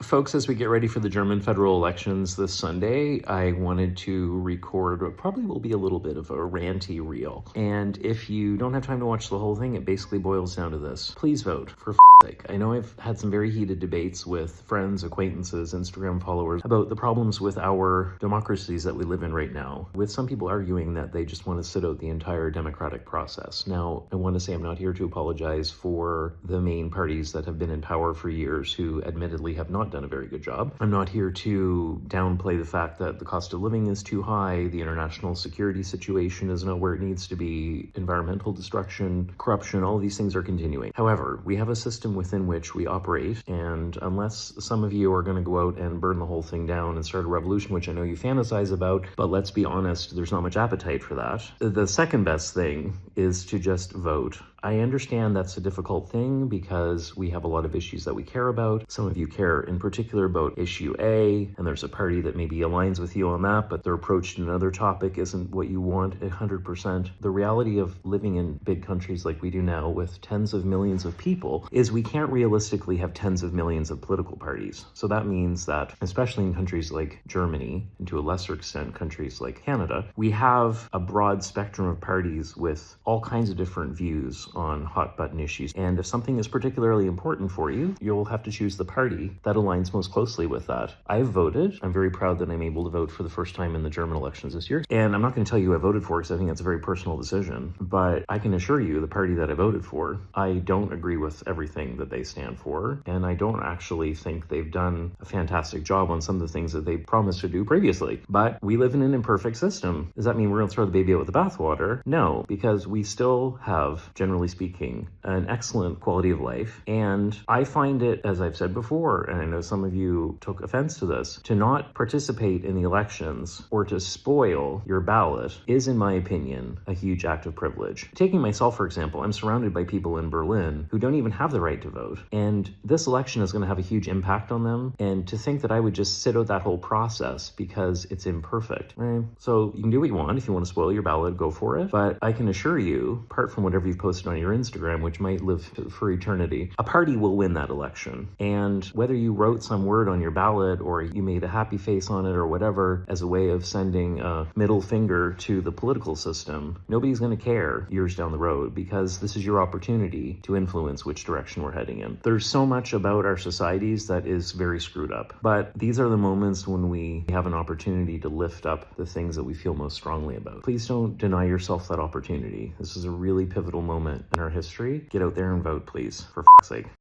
Folks, as we get ready for the German federal elections this Sunday, I wanted to record what probably will be a little bit of a ranty reel. And if you don't have time to watch the whole thing, it basically boils down to this. Please vote, for sake. I know I've had some very heated debates with friends, acquaintances, Instagram followers about the problems with our democracies that we live in right now, with some people arguing that they just want to sit out the entire democratic process. Now, I want to say I'm not here to apologize for the main parties that have been in power for years who admittedly have not done a very good job. I'm not here to downplay the fact that the cost of living is too high, the international security situation is not where it needs to be, environmental destruction, corruption, all these things are continuing. However, we have a system within which we operate, and unless some of you are going to go out and burn the whole thing down and start a revolution, which I know you fantasize about, but let's be honest, there's not much appetite for that. The second best thing is to just vote. I understand that's a difficult thing because we have a lot of issues that we care about. Some of you care in particular about issue A, and there's a party that maybe aligns with you on that, but their approach to another topic isn't what you want 100%. The reality of living in big countries like we do now with tens of millions of people is we can't realistically have tens of millions of political parties. So that means that, especially in countries like Germany, and to a lesser extent countries like Canada, we have a broad spectrum of parties with all kinds of different views on hot button issues. And if something is particularly important for you, you'll have to choose the party that aligns most closely with that. I've voted. I'm very proud that I'm able to vote for the first time in the German elections this year. And I'm not going to tell you who I voted for because I think that's a very personal decision. But I can assure you the party that I voted for, I don't agree with everything that they stand for. And I don't actually think they've done a fantastic job on some of the things that they promised to do previously. But we live in an imperfect system. Does that mean we're going to throw the baby out with the bathwater? No, because we still have, generally speaking, an excellent quality of life. And I find it, as I've said before, and I know some of you took offense to this, to not participate in the elections or to spoil your ballot is, in my opinion, a huge act of privilege. Taking myself, for example, I'm surrounded by people in Berlin who don't even have the right to vote. And this election is going to have a huge impact on them. And to think that I would just sit out that whole process because it's imperfect. So you can do what you want. If you want to spoil your ballot, go for it. But I can assure you, apart from whatever you've posted on your Instagram, which might live for eternity, a party will win that election. And whether you wrote some word on your ballot or you made a happy face on it or whatever as a way of sending a middle finger to the political system, nobody's going to care years down the road because this is your opportunity to influence which direction we're heading in. There's so much about our societies that is very screwed up. But these are the moments when we have an opportunity to lift up the things that we feel most strongly about. Please don't deny yourself that opportunity. This is a really pivotal moment in our history. Get out there and vote, please, for f***'s sake.